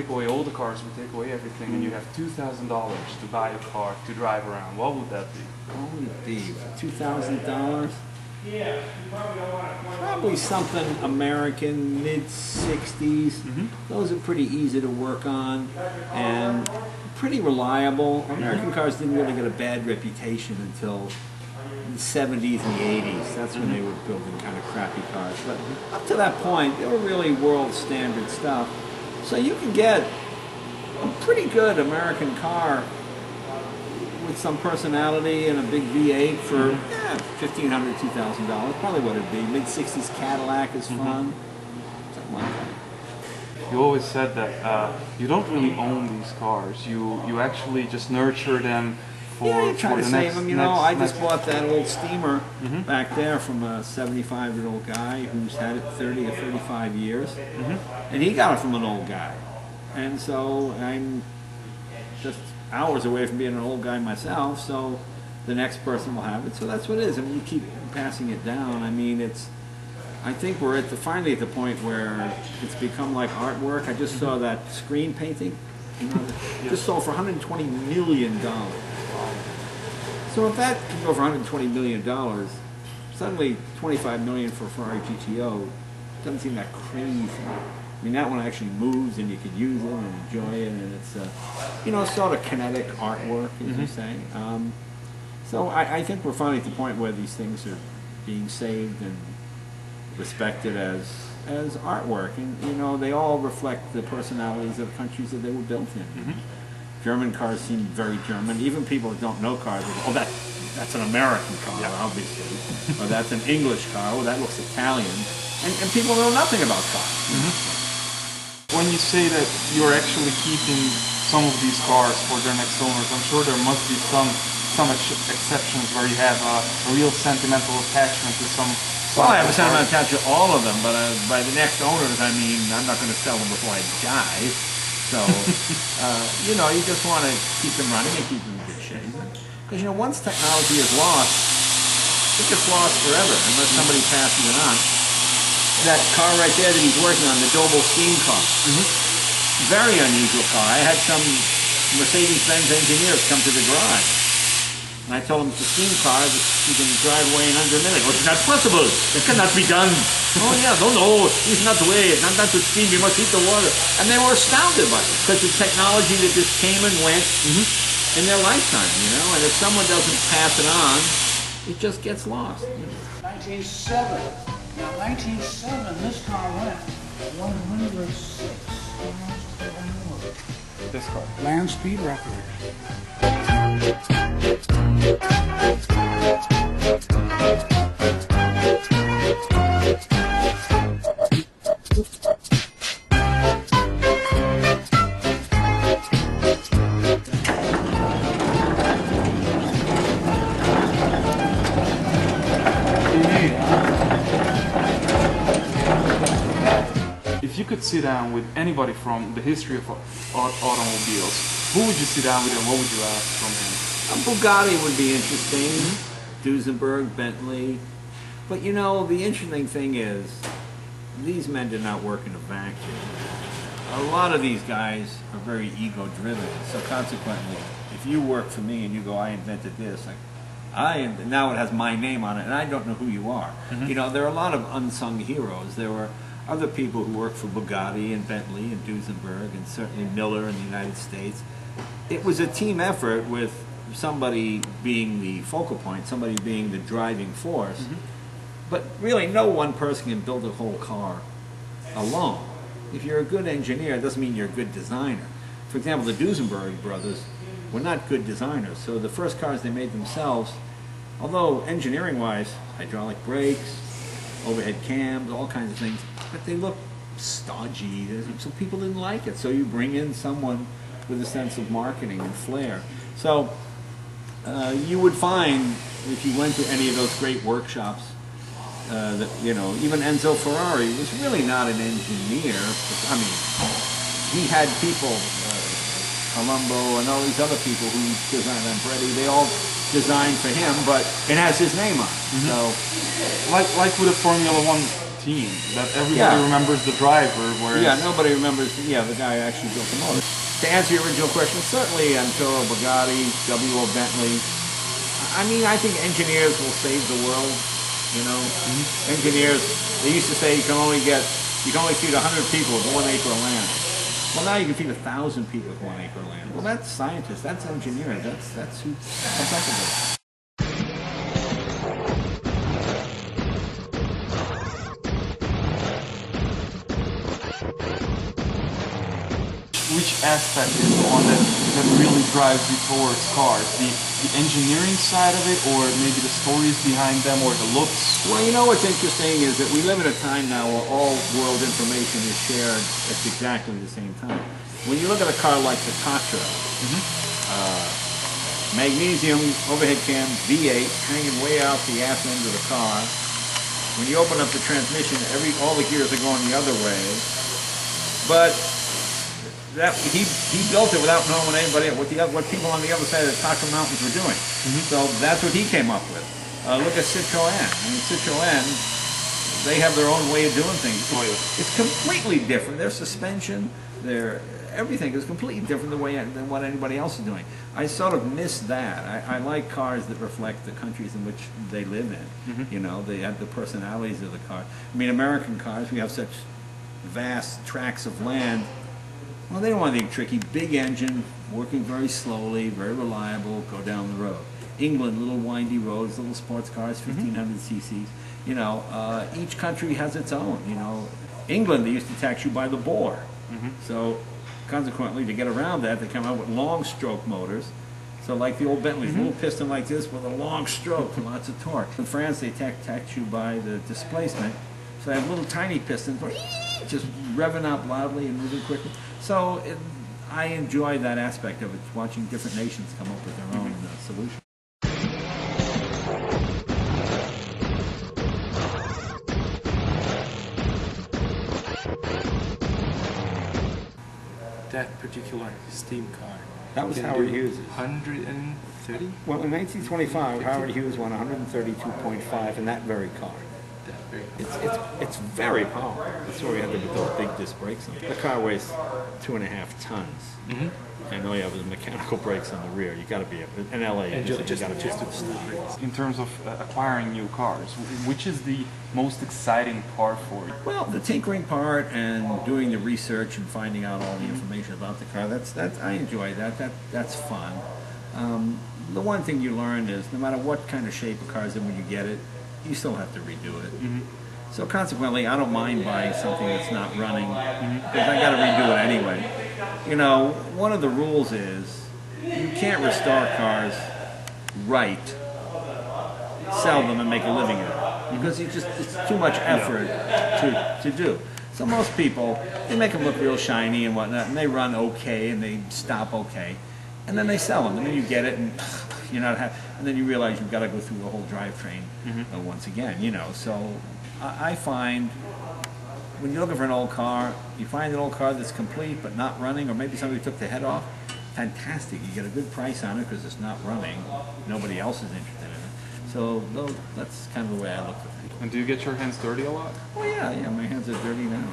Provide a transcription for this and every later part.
take away all the cars, we take away everything, and you have $2,000 to buy a car to drive around, what would that be? What would it be? For $2,000? Probably something American, mid-60s. Those are pretty easy to work on and pretty reliable. American cars didn't really get a bad reputation until the 70s and the 80s. That's when they were building kind of crappy cars. But up to that point, they were really world standard stuff. So you can get a pretty good American car with some personality and a big V8 for $1,500, $2,000, probably what it'd be. Mid-60s Cadillac is fun, something like that. You always said that you don't really own these cars. You actually just nurture them you try to save them. You know, I just bought that old steamer back there from a 75-year-old guy who's had it 30 or 35 years, and he got it from an old guy, and so I'm just hours away from being an old guy myself, so the next person will have it. So that's what it is. I mean, you keep passing it down. I mean, I think we're finally at the point where it's become like artwork. I just saw that screen painting, just sold for $120 million. So if that can go for $120 million, suddenly $25 million for a Ferrari GTO doesn't seem that crazy. I mean, that one actually moves and you could use it and enjoy it, and it's, sort of kinetic artwork, as you say. So I think we're finally at the point where these things are being saved and respected as artwork, and they all reflect the personalities of countries that they were built in. German cars seem very German. Even people who don't know cars, they go, oh, that's an American car, obviously, or that's an English car, oh, that looks Italian, and people know nothing about cars. When you say that you're actually keeping some of these cars for their next owners, I'm sure there must be some exceptions where you have a real sentimental attachment to some. Well, I have a sentimental attachment to all of them, but by the next owners, I mean I'm not going to sell them before I die. So, you just want to keep them running and keep them in good shape. Because once technology is lost, it gets lost forever unless somebody passes it on. That car right there that he's working on, the Doble steam car. Very unusual car. I had some Mercedes-Benz engineers come to the garage. And I told them it's a steam car that you can drive away in under a minute. Oh, it's not possible. It cannot be done. Oh yeah, no, it's not the way. It's not to steam. You must heat the water. And they were astounded by it because the technology that just came and went in their lifetime, And if someone doesn't pass it on, it just gets lost. 1907. Now, 1907, this car went 106 miles per hour. This car. Land speed record. If you could sit down with anybody from the history of automobiles, who would you sit down with and what would you ask from him? A Bugatti would be interesting, Duesenberg, Bentley. But the interesting thing is, these men did not work in a vacuum. A lot of these guys are very ego-driven, so consequently, if you work for me and you go, I invented this, now it has my name on it, and I don't know who you are. There are a lot of unsung heroes. There were other people who worked for Bugatti and Bentley and Duesenberg and certainly Miller in the United States. It was a team effort with somebody being the focal point, somebody being the driving force. But really, no one person can build a whole car alone. If you're a good engineer, it doesn't mean you're a good designer. For example, the Duesenberg brothers were not good designers, so the first cars they made themselves, although engineering-wise, hydraulic brakes, overhead cams, all kinds of things, but they look stodgy, so people didn't like it. So you bring in someone with a sense of marketing and flair. So you would find, if you went to any of those great workshops, that even Enzo Ferrari was really not an engineer. I mean, he had people, Colombo and all these other people who designed Lamborghini, they all designed for him, but it has his name on it. So, like with a Formula One team that everybody remembers the driver. Whereas Yeah, nobody remembers. Yeah, the guy who actually built the motor. To answer your original question, certainly Toro Bugatti, W.O. Bentley. I mean, I think engineers will save the world. You know, engineers. They used to say you can only feed 100 people with 1 acre of land. Well, now you can feed 1,000 people with 1 acre of land. Well, that's scientists. That's engineers. That's who comes up with it. which aspect is the one that really drives you towards cars? The engineering side of it, or maybe the stories behind them, or the looks? Well, you know what's interesting is that we live in a time now where all world information is shared at exactly the same time. When you look at a car like the Tatra, magnesium overhead cam V8 hanging way out the ass end of the car. When you open up the transmission, all the gears are going the other way. But he built it without knowing what people on the other side of the Tatra Mountains were doing. So that's what he came up with. Look at Citroën. I mean, Citroën, they have their own way of doing things. It's completely different. Their suspension, everything is completely different than what anybody else is doing. I sort of miss that. I like cars that reflect the countries in which they live in. You know, they have the personalities of the car. I mean, American cars, we have such vast tracts of land. Well, they don't want anything tricky. Big engine, working very slowly, very reliable, go down the road. England, little windy roads, little sports cars, 1,500 cc's. You know, each country has its own. You know, England, they used to tax you by the bore. So, consequently, to get around that, they come out with long stroke motors. So, like the old Bentleys, a little piston like this with a long stroke and lots of torque. In France, they tax you by the displacement. So, they have little tiny pistons, just revving up loudly and moving quickly. So, I enjoy that aspect of it, watching different nations come up with their own solution. That particular steam car. That was can Howard do Hughes'. 130? Well, in 1925, Howard Hughes won 132.5 in that very car. That very It's very powerful. That's why we had to put those big disc brakes on. The car weighs 2.5 tons. And all you have is mechanical brakes on the rear. You got to be in LA. And you just got to to stop. In terms of acquiring new cars, which is the most exciting part for you? Well, the tinkering part and doing the research and finding out all the information about the car. That's I enjoy that. That's fun. The one thing you learn is no matter what kind of shape a car's in when you get it, you still have to redo it. So consequently, I don't mind buying something that's not running because I got to redo it anyway. You know, one of the rules is you can't restore cars right, sell them and make a living at it because it's too much effort to do. So most people, they make them look real shiny and whatnot, and they run okay and they stop okay, and then they sell them, and then you get it and you're not happy, and then you realize you've got to go through the whole drivetrain once again. You know, so I find when you're looking for an old car, you find an old car that's complete but not running, or maybe somebody took the head off, fantastic. You get a good price on it because it's not running. Nobody else is interested in it. So that's kind of the way I look at things. And do you get your hands dirty a lot? Oh yeah, my hands are dirty now.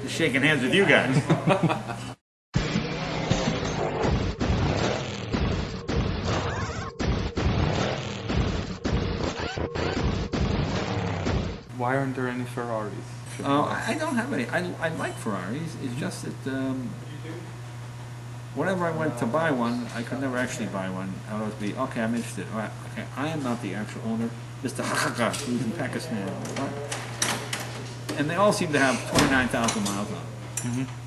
Just shaking hands with you guys. Why aren't there any Ferraris? I don't have any. I like Ferraris. It's just that whenever I went to buy one, I could never actually buy one. I would always be, okay, I'm interested. All right, okay, I am not the actual owner. Mr. Hakaka, who's in Pakistan. And they all seem to have 29,000 miles on them.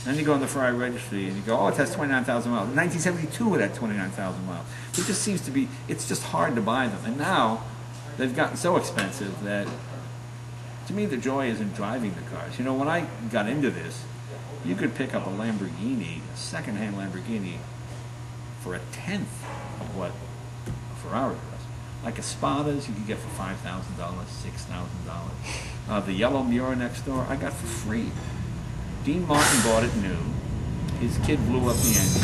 Then you go on the Ferrari registry and you go, oh, it has 29,000 miles. In 1972 it had 29,000 miles. It just seems to be, it's just hard to buy them. And now they've gotten so expensive that to me, the joy is in driving the cars. You know, when I got into this, you could pick up a Lamborghini, a second-hand Lamborghini, for a tenth of what a Ferrari was. Like a Spadas, you could get for $5,000, $6,000. The yellow Miura next door, I got for free. Dean Martin bought it new. His kid blew up the engine.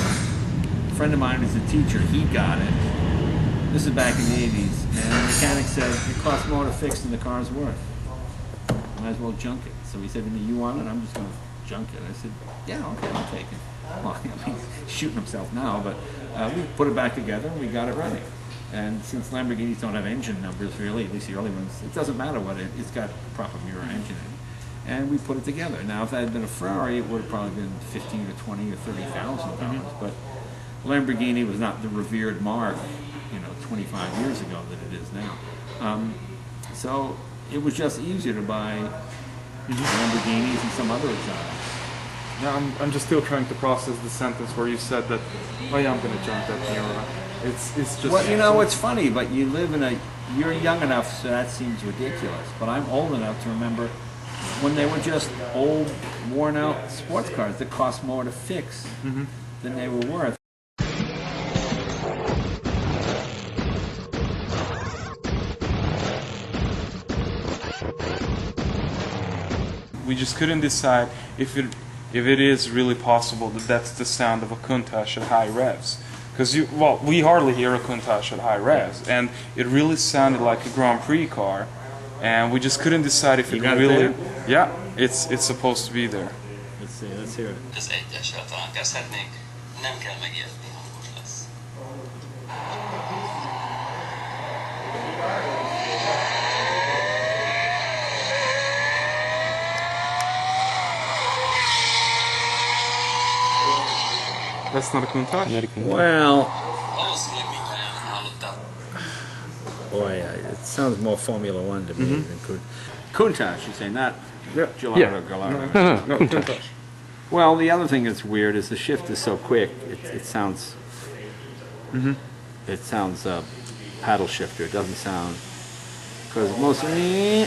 A friend of mine was a teacher. He got it. This is back in the 80s. And the mechanic said, it costs more to fix than the car's worth. might as well junk it. So he said to me, you want it? I'm just going to junk it. I said, yeah, okay, I'll take it. Well, I mean, he's shooting himself now, but we put it back together and we got it running. And since Lamborghinis don't have engine numbers really, at least the early ones, it doesn't matter what it's got proper mirror engine in it. And we put it together. Now, if that had been a Ferrari, it would have probably been 15 or 20 or 30,000 dollars. But Lamborghini was not the revered mark, 25 years ago that it is now. So it was just easier to buy Lamborghinis and some other exotics. Yeah, I'm just still trying to process the sentence where you said that, oh yeah, I'm going to junk that mirror. It's just... Well, it's funny, but you're young enough, so that seems ridiculous. But I'm old enough to remember when they were just old, worn-out sports cars that cost more to fix than they were worth. We just couldn't decide if it is really possible that that's the sound of a Countach at high revs. Because we hardly hear a Countach at high revs, and it really sounded like a Grand Prix car, and we just couldn't decide if it really... Yeah, it's supposed to be there. Let's see, let's hear it. Ez egyesre talán kezdhetnénk, nem kell megijedni, hangos lesz. That's not a Countach? Well, Valószínűleg mindannyian hallották. boy, it sounds more Formula One to me than Countach, you say, not Gelato Yeah. Gelato. No, Countach. Well, the other thing that's weird is the shift is so quick. It sounds. It sounds paddle shifter. It doesn't sound because most. I mean,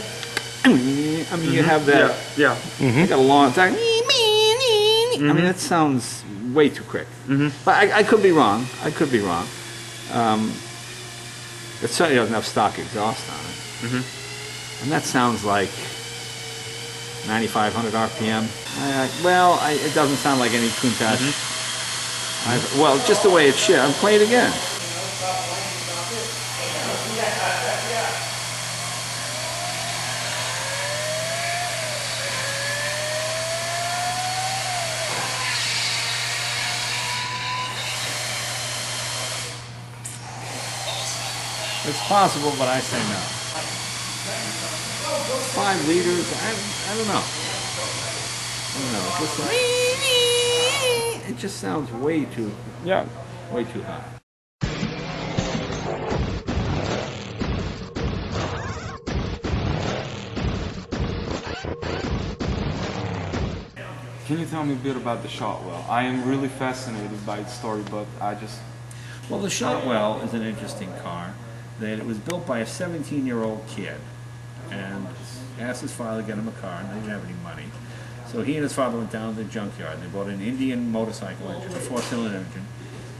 you have that. Yeah. You got a long time. I mean, that sounds way too quick. But I could be wrong. I could be wrong. It certainly doesn't have stock exhaust on it. And that sounds like 9,500 RPM. It doesn't sound like any Countach. Well, just the way it should. I'll play it again. It's possible, but I say no. 5 liters, I don't know. It just sounds way too high. Can you tell me a bit about the Shotwell? I am really fascinated by its story, but Well, the Shotwell is an interesting car. That it was built by a 17-year-old kid, and asked his father to get him a car, and they didn't have any money. So he and his father went down to the junkyard, and they bought an Indian motorcycle engine, a 4-cylinder engine,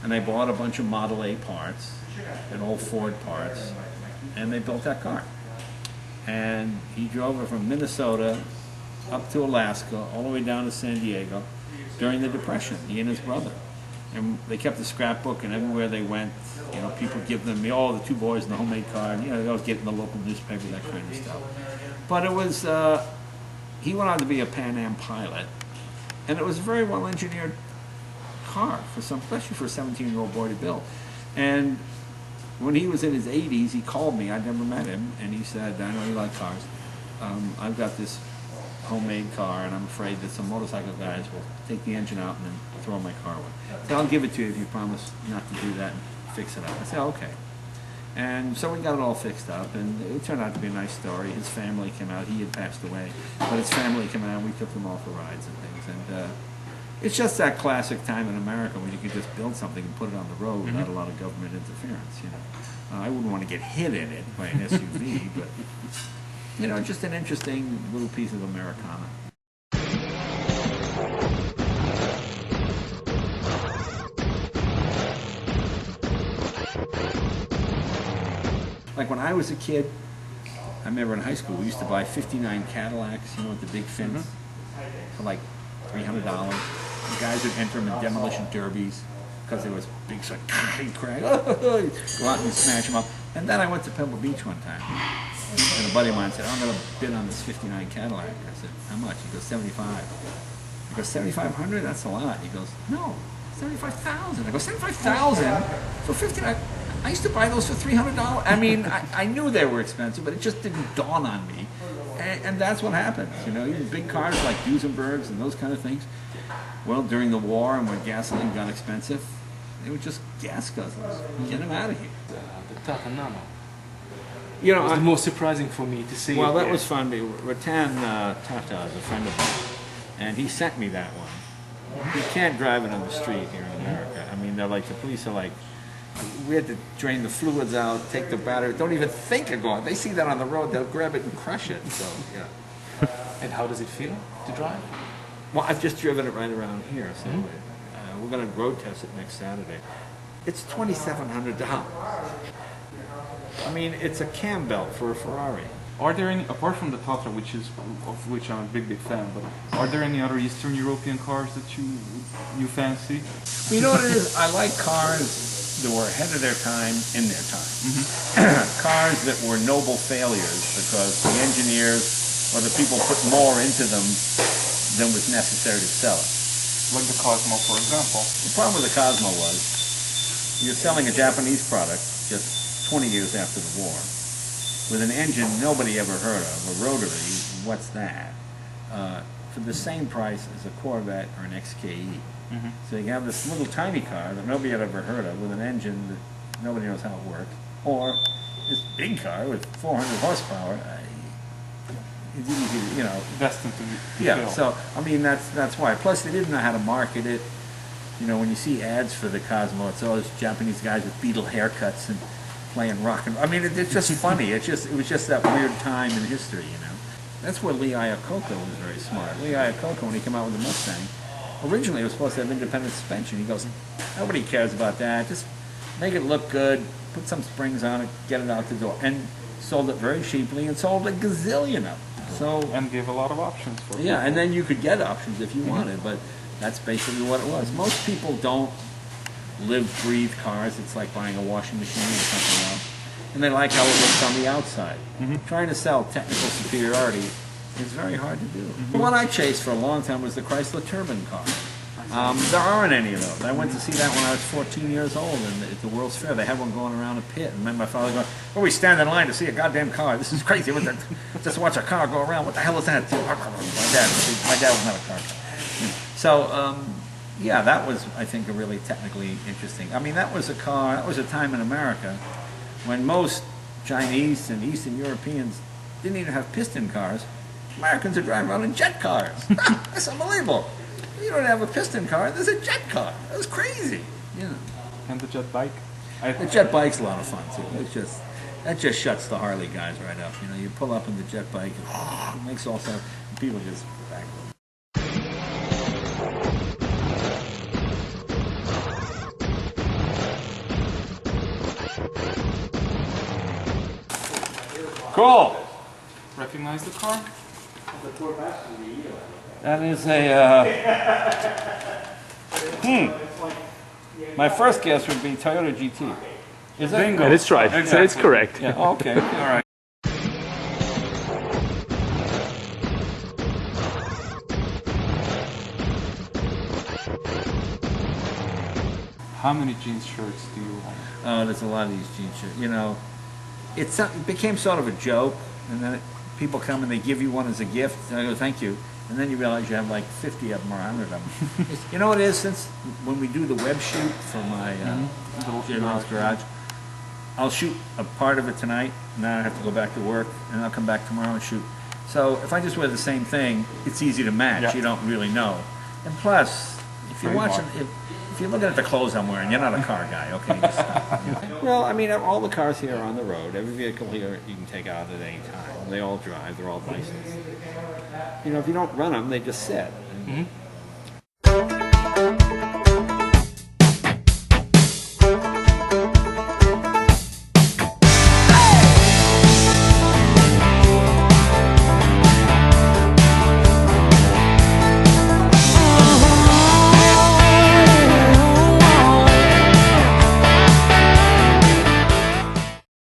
and they bought a bunch of Model A parts and old Ford parts, and they built that car. And he drove it from Minnesota up to Alaska, all the way down to San Diego during the Depression, he and his brother. And they kept a scrapbook, and everywhere they went, people give them, the 2 boys in the homemade car, and, they always get in the local newspaper, that kind of stuff. But it was, he went on to be a Pan Am pilot, and it was a very well-engineered car, especially for a 17-year-old boy to build. And when he was in his 80s, he called me, I'd never met him, and he said, I know you like cars, I've got this homemade car, and I'm afraid that some motorcycle guys will take the engine out and then throw my car away. So I'll give it to you if you promise not to do that and fix it up. I said, okay. And so we got it all fixed up, and it turned out to be a nice story. His family came out. He had passed away, but his family came out, and we took them all for rides and things. And it's just that classic time in America when you could just build something and put it on the road without a lot of government interference, I wouldn't want to get hit in it by an SUV, but... just an interesting little piece of Americana. Like when I was a kid, I remember in high school we used to buy 59 Cadillacs, with the big fins, for like $300. The guys would enter them in demolition derbies because there was big crack, go out and smash them up. And then I went to Pebble Beach one time. And a buddy of mine said, I'm going to bid on this 59 Cadillac. I said, how much? He goes, 75. I go, 7,500? That's a lot. He goes, no, 75,000. I go, 75,000 for 59? I used to buy those for $300. I mean, I knew they were expensive, but it just didn't dawn on me. And that's what happens, you know, even big cars like Duesenbergs and those kind of things. Well, during the war and when gasoline got expensive, they were just gas guzzlers. Get them out of here. The Tata Nano. You It know, was the most surprising for me to see. well, it that here. was fun. Ratan Tata is a friend of mine, and he sent me that one. You can't drive it on the street here in America. I mean, they're like, the police are like, we had to drain the fluids out, take the battery. Don't even think of going. They see that on the road, they'll grab it and crush it. So, yeah. And how does it feel to drive? Well, I've just driven it right around here, so we're going to road test it next Saturday. It's $2,700. I mean, it's a cam belt for a Ferrari. Are there any, apart from the Tatra, of which I'm a big fan, but are there any other Eastern European cars that you fancy? Well, you know what it is? I like cars that were ahead of their time in their time. Cars that were noble failures because the engineers or the people put more into them than was necessary to sell it. Like the Cosmo, for example. The problem with the Cosmo was you're selling a Japanese product just 20 years after the war with an engine nobody ever heard of, a rotary, what's that, for the same price as a Corvette or an XKE. So you have this little tiny car that nobody had ever heard of with an engine that nobody knows how it works, or this big car with 400 horsepower. It's easy to, you know. Destined to Yeah, fail. so, I mean, that's why. Plus, they didn't know how to market it. You know, when you see ads for the Cosmo, it's all those Japanese guys with Beatle haircuts and playing rock and roll. I mean, it's just funny. It was just that weird time in history, you know. That's where Lee Iacocca was very smart. Lee Iacocca, when he came out with the Mustang, originally it was supposed to have independent suspension. He goes, nobody cares about that. Just make it look good, put some springs on it, get it out the door. And sold it very cheaply and sold a gazillion of them. So, and gave a lot of options for yeah, people. and then you could get options if you wanted, but that's basically what it was. Most people don't live, breathe cars. It's like buying a washing machine or something else. And they like how it looks on the outside. Trying to sell technical superiority is very hard to do. The one I chased for a long time was the Chrysler Turbine car. There aren't any of those. I went to see that when I was 14 years old at the World's Fair. They had one going around a pit. And then my father going, well, we stand in line to see a goddamn car. This is crazy. Just watch a car go around. What the hell is that? My dad was not a car guy. So, yeah, that was, I think, a really technically interesting. I mean, that was a time in America when most Chinese and Eastern Europeans didn't even have piston cars. Americans are driving around in jet cars. That's unbelievable. You don't have a piston car, there's a jet car. That was crazy. You know. And the jet bike. The jet bike's a lot of fun too. That just shuts the Harley guys right up. You know, you pull up in the jet bike, and it makes all sorts of people just back up. Cool. Recognize the car? That is a. My first guess would be Toyota GT. Is that? Bingo. That is right. So it's Exactly. correct. Yeah. Okay. All right. How many jeans shirts do you own? Oh, there's a lot of these jean shirts. You know, it became sort of a joke, and then people come and they give you one as a gift. And I go, thank you. And then you realize you have like 50 of them or 100 of them. You know what it is? Since when we do the web shoot for my Jay Leno's Garage, I'll shoot a part of it tonight, and then I have to go back to work, and I'll come back tomorrow and shoot. So if I just wear the same thing, it's easy to match. Yeah. You don't really know. And plus, if you're Very watching, if you're looking at the clothes I'm wearing, you're not a car guy, okay? Just stop. Well, I mean, all the cars here are on the road. Every vehicle here you can take out at any time. They all drive. They're all licensed. You know, if you don't run them, they just sit. And